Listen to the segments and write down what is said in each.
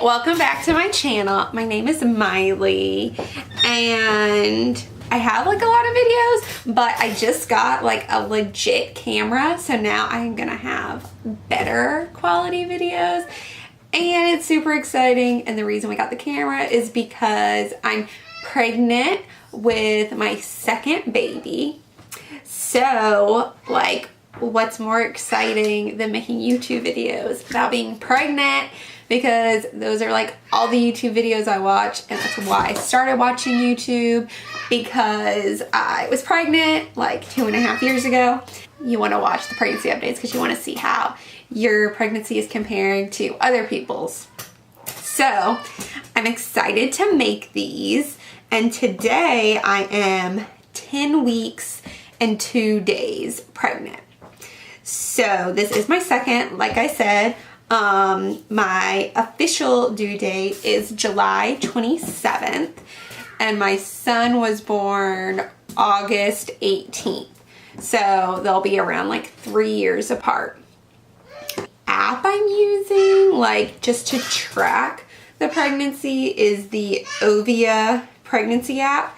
welcome back to my channel. My name is Miley and I have like a lot of videos, but I just got like a legit camera, so now I'm gonna have better quality videos and it's super exciting. And the reason we got the camera is because I'm pregnant with my second baby. So like, what's more exciting than making YouTube videos about being pregnant? Because those are like all the YouTube videos I watch, and that's why I started watching YouTube, because I was pregnant like 2.5 years ago. You want to watch the pregnancy updates because you want to see how your pregnancy is comparing to other people's. So I'm excited to make these, and today I am 10 weeks and 2 days pregnant. So this is my second, like I said. My official due date is July 27th, and my son was born August 18th. So they'll be around like 3 years apart. App I'm using, like just to track the pregnancy, is the Ovia pregnancy app.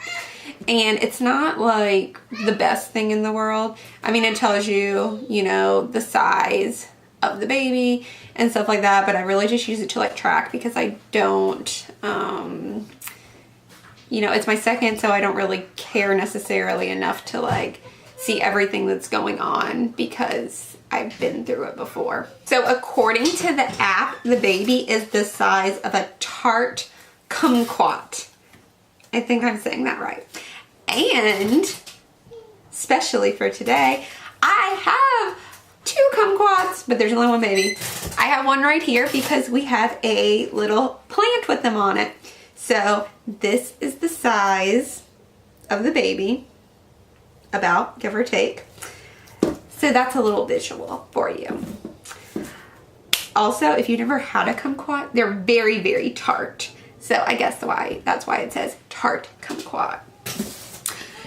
And it's not like the best thing in the world. I mean, it tells you, you know, the size of the baby and stuff like that, but I really just use it to like track, because I don't, you know, it's my second, so I don't really care necessarily enough to like see everything that's going on, because I've been through it before. So according to the app, the baby is the size of a tart kumquat. I think I'm saying that right. And especially for today, I have 2 kumquats, but there's only one baby. I have one right here because we have a little plant with them on it. So this is the size of the baby, about, give or take. So that's a little visual for you. Also, if you've never had a kumquat, they're very, very tart. So I guess that's why it says tart kumquat.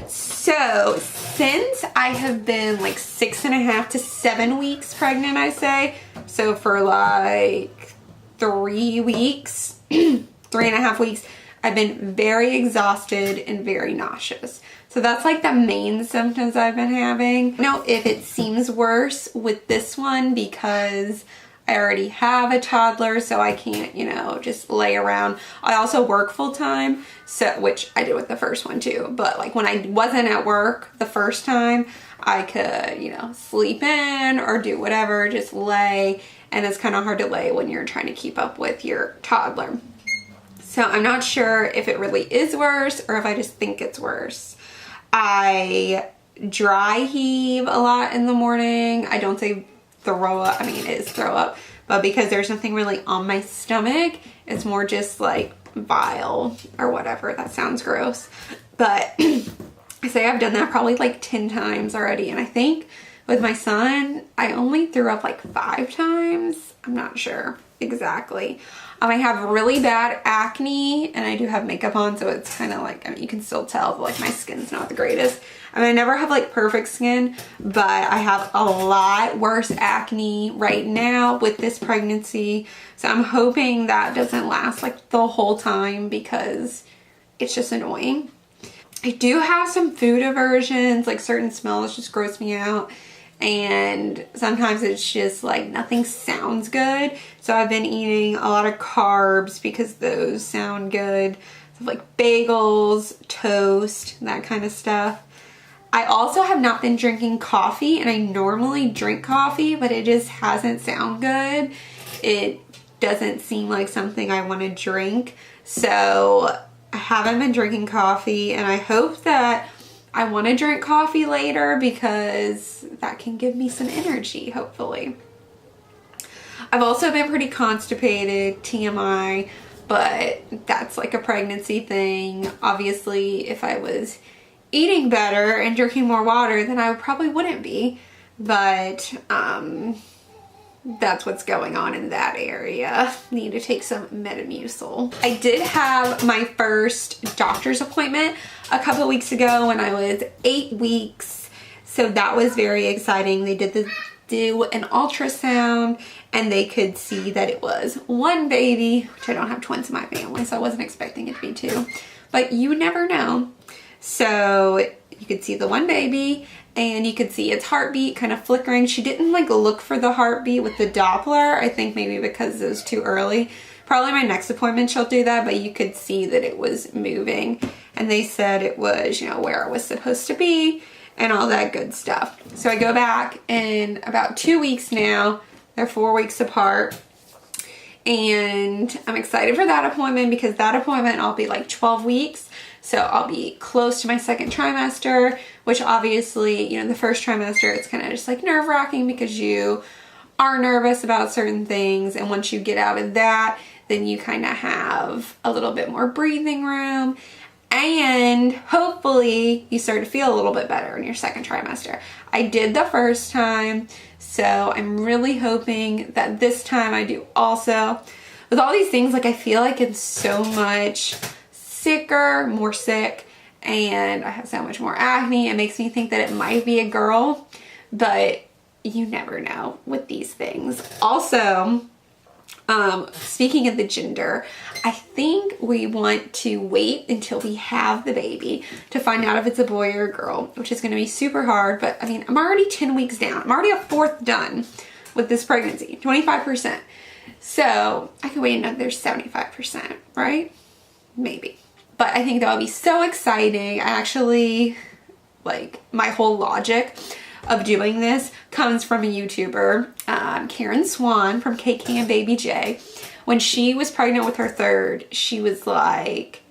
So since I have been like 6.5 to 7 weeks pregnant, I say, so for like 3 weeks, 3.5 weeks, I've been very exhausted and very nauseous. So that's like the main symptoms I've been having. I don't know if it seems worse with this one because I already have a toddler, so I can't, you know, just lay around. I also work full time, so, which I did with the first one too. But like when I wasn't at work the first time, I could, you know, sleep in or do whatever, just lay. And it's kind of hard to lay when you're trying to keep up with your toddler. So I'm not sure if it really is worse or if I just think it's worse. I dry heave a lot in the morning. I don't say throw up. I mean, it is throw up, but because there's nothing really on my stomach, it's more just like bile or whatever. That sounds gross, but I say I've done that probably like 10 times already. And I think with my son, I only threw up like 5 times. I'm not sure exactly. I have really bad acne, and I do have makeup on, so it's kind of like, I mean, you can still tell like my skin's not the greatest. I mean, I never have like perfect skin, but I have a lot worse acne right now with this pregnancy. So I'm hoping that doesn't last like the whole time, because it's just annoying. I do have some food aversions, like certain smells just gross me out. And sometimes it's just like nothing sounds good. So I've been eating a lot of carbs because those sound good. So like bagels, toast, that kind of stuff. I also have not been drinking coffee, and I normally drink coffee, but it just hasn't sound good. It doesn't seem like something I want to drink. So I haven't been drinking coffee, and I hope that I want to drink coffee later, because that can give me some energy, hopefully. I've also been pretty constipated, TMI, but that's like a pregnancy thing. Obviously, if I was eating better and drinking more water, then I probably wouldn't be. But that's what's going on in that area. Need to take some Metamucil. I did have my first doctor's appointment a couple of weeks ago when I was 8 weeks. So that was very exciting. They did the do an ultrasound and they could see that it was one baby, which I don't have twins in my family, so I wasn't expecting it to be two, but you never know. So you could see the one baby and you could see its heartbeat kind of flickering. She didn't like look for the heartbeat with the Doppler, I think maybe because it was too early. Probably my next appointment she'll do that, but you could see that it was moving. And they said it was, you know, where it was supposed to be and all that good stuff. So I go back in about 2 weeks now. They're 4 weeks apart. And I'm excited for that appointment because that appointment I'll be like 12 weeks. So I'll be close to my second trimester, which obviously, you know, the first trimester, it's kind of just like nerve-wracking because you are nervous about certain things. And once you get out of that, then you kind of have a little bit more breathing room. And hopefully you start to feel a little bit better in your second trimester. I did the first time, so I'm really hoping that this time I do also. With all these things, like I feel like it's so much sicker, more sick, and I have so much more acne. It makes me think that it might be a girl, but you never know with these things. Also, speaking of the gender, I think we want to wait until we have the baby to find out if it's a boy or a girl, which is going to be super hard. But I mean, I'm already 10 weeks down. I'm already a fourth done with this pregnancy, 25%. So I can wait another 75%, right? Maybe. But I think that would be so exciting. I actually, like, my whole logic of doing this comes from a YouTuber, Karen Swan from KK and Baby J. When she was pregnant with her third, she was like,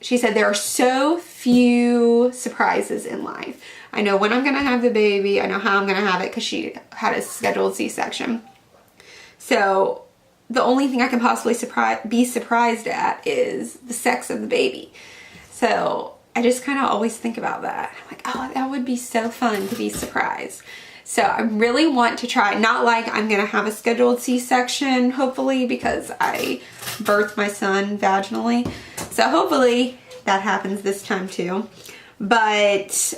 she said, there are so few surprises in life. I know when I'm going to have the baby. I know how I'm going to have it because she had a scheduled C-section. So the only thing I can possibly be surprised at is the sex of the baby. So I just kind of always think about that. I'm like, oh, that would be so fun to be surprised. So I really want to try, not like I'm going to have a scheduled C-section, hopefully, because I birthed my son vaginally. So hopefully that happens this time too. But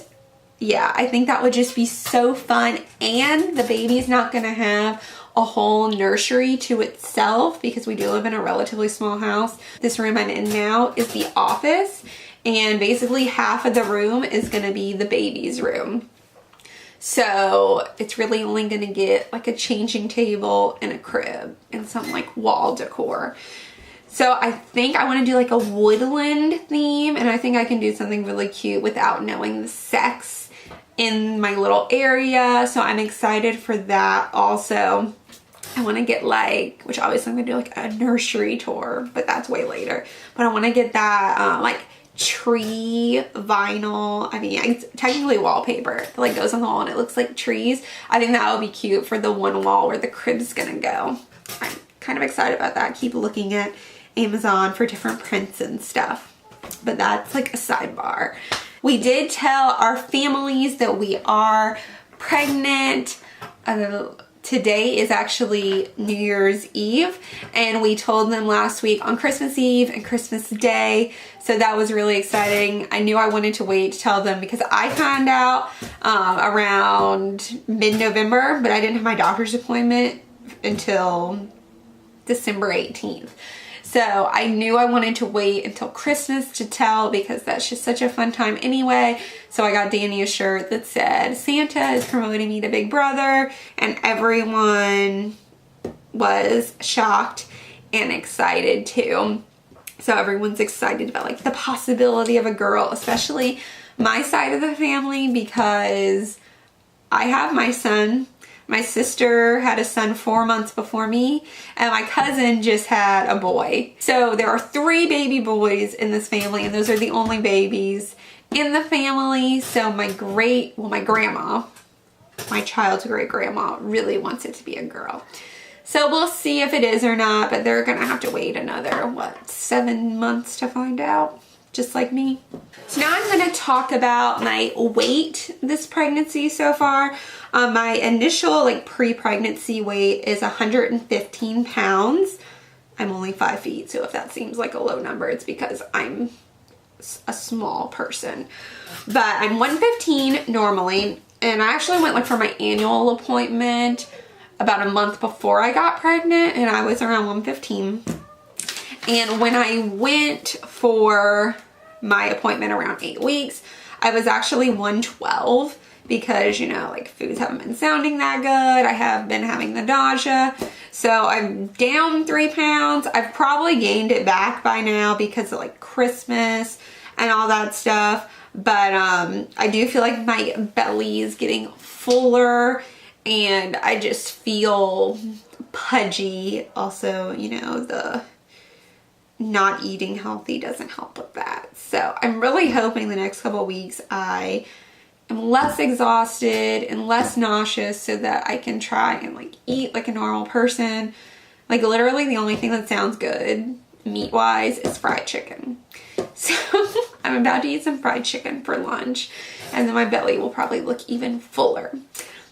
yeah, I think that would just be so fun. And the baby's not going to have a whole nursery to itself because we do live in a relatively small house. This room I'm in now is the office. And basically half of the room is going to be the baby's room. So it's really only going to get like a changing table and a crib and some like wall decor. So I think I want to do like a woodland theme, and I think I can do something really cute without knowing the sex in my little area. So I'm excited for that also. I want to get like, which obviously I'm going to do like a nursery tour, but that's way later. But I want to get that like tree vinyl. I mean, it's technically wallpaper that like goes on the wall and it looks like trees. I think that would be cute for the one wall where the crib's gonna go. I'm kind of excited about that. Keep looking at Amazon for different prints and stuff, but that's like a sidebar. We did tell our families that we are pregnant. Today is actually New Year's Eve, and we told them last week on Christmas Eve and Christmas Day, so that was really exciting. I knew I wanted to wait to tell them because I found out around mid-November, but I didn't have my doctor's appointment until December 18th. So I knew I wanted to wait until Christmas to tell because that's just such a fun time anyway. So I got Danny a shirt that said Santa is promoting me to Big Brother, and everyone was shocked and excited too. So everyone's excited about like the possibility of a girl, especially my side of the family because I have my son. My sister had a son 4 months before me, and my cousin just had a boy. So there are 3 baby boys in this family, and those are the only babies in the family. So my grandma, my child's great grandma, really wants it to be a girl. So we'll see if it is or not, but they're gonna have to wait another, 7 months to find out, just like me. So now I'm gonna talk about my weight this pregnancy so far. My initial like pre-pregnancy weight is 115 pounds. I'm only 5 feet, so if that seems like a low number, it's because I'm a small person. But I'm 115 normally. And I actually went like for my annual appointment about a month before I got pregnant, and I was around 115. And when I went for my appointment around 8 weeks, I was actually 112 because, you know, like foods haven't been sounding that good. I have been having the nausea. So I'm down 3 pounds. I've probably gained it back by now because of like Christmas and all that stuff. But I do feel like my belly is getting fuller and I just feel pudgy. Also, you know, the not eating healthy doesn't help with that. So I'm really hoping the next couple of weeks I am less exhausted and less nauseous so that I can try and like eat like a normal person. Like literally the only thing that sounds good meat wise is fried chicken. So I'm about to eat some fried chicken for lunch and then my belly will probably look even fuller.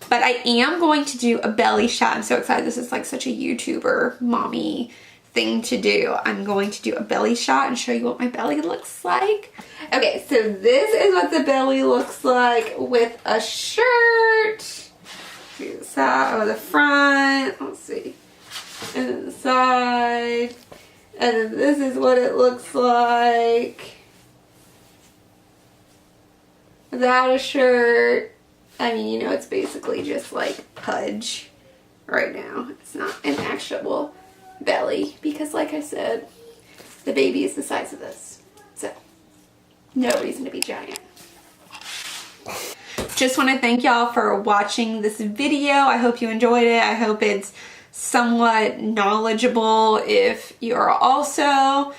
But I am going to do a belly shot. I'm so excited. This is like such a YouTuber mommy thing to do. I'm going to do a belly shot and show you what my belly looks like. Okay, so this is what the belly looks like with a shirt. The side or the front. Let's see. And then the side. And then this is what it looks like without a shirt. I mean, you know, it's basically just like pudge right now. It's not an actual belly because like I said, the baby is the size of this. So, no reason to be giant. Just want to thank y'all for watching this video. I hope you enjoyed it. I hope it's somewhat knowledgeable if you're also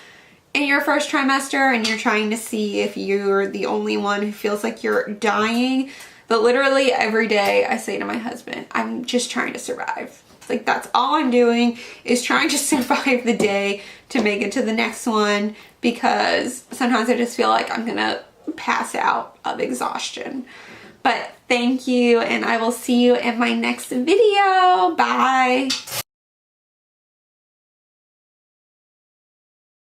in your first trimester and you're trying to see if you're the only one who feels like you're dying. But literally every day I say to my husband, I'm just trying to survive. Like that's all I'm doing is trying to survive the day to make it to the next one because sometimes I just feel like I'm gonna pass out of exhaustion. But thank you and I will see you in my next video. Bye.